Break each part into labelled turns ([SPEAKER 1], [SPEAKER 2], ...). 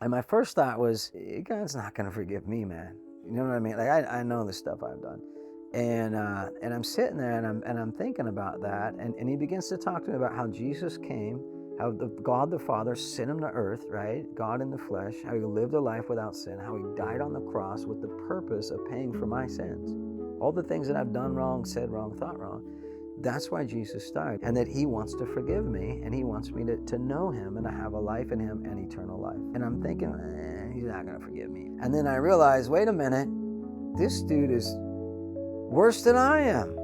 [SPEAKER 1] And my first thought was, God's not going to forgive me, man. You know what I mean? Like I know the stuff I've done. And I'm sitting there and I'm thinking about that. And he begins to talk to me about how Jesus came, how God the Father sent him to earth, right? God in the flesh, how he lived a life without sin, how he died on the cross with the purpose of paying for my sins. All the things that I've done wrong, said wrong, thought wrong. That's why Jesus died, and that he wants to forgive me, and he wants me to know him and to have a life in him and eternal life. And I'm thinking, he's not going to forgive me. And then I realized, wait a minute, this dude is worse than I am,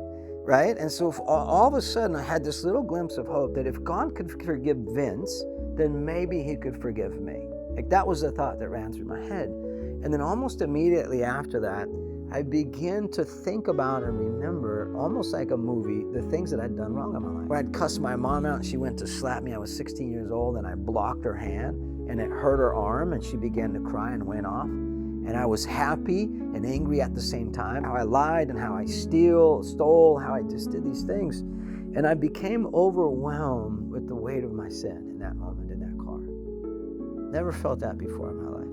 [SPEAKER 1] right? And so all of a sudden I had this little glimpse of hope that if God could forgive Vince, then maybe he could forgive me. Like that was the thought that ran through my head. And then almost immediately after that, I began to think about and remember, almost like a movie, the things that I'd done wrong in my life. Where I'd cussed my mom out and she went to slap me. I was 16 years old and I blocked her hand and it hurt her arm and she began to cry and went off. And I was happy and angry at the same time. How I lied and how I stole, how I just did these things. And I became overwhelmed with the weight of my sin in that moment in that car. Never felt that before in my life.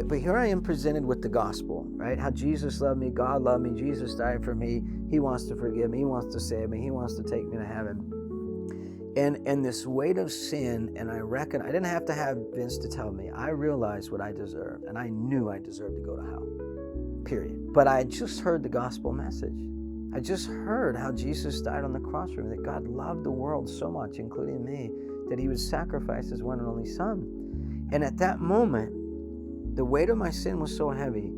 [SPEAKER 1] But here I am presented with the gospel, right? How Jesus loved me, God loved me, Jesus died for me. He wants to forgive me, he wants to save me, he wants to take me to heaven. And this weight of sin, and I reckon, I didn't have to have Vince to tell me. I realized what I deserved, and I knew I deserved to go to hell, period. But I just heard the gospel message. I just heard how Jesus died on the cross for me, that God loved the world so much, including me, that he would sacrifice his one and only son. And at that moment, the weight of my sin was so heavy,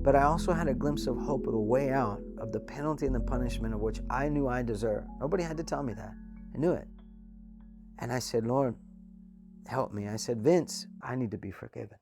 [SPEAKER 1] but I also had a glimpse of hope of the way out of the penalty and the punishment of which I knew I deserved. Nobody had to tell me that. I knew it. And I said, Lord, help me. I said, Vince, I need to be forgiven.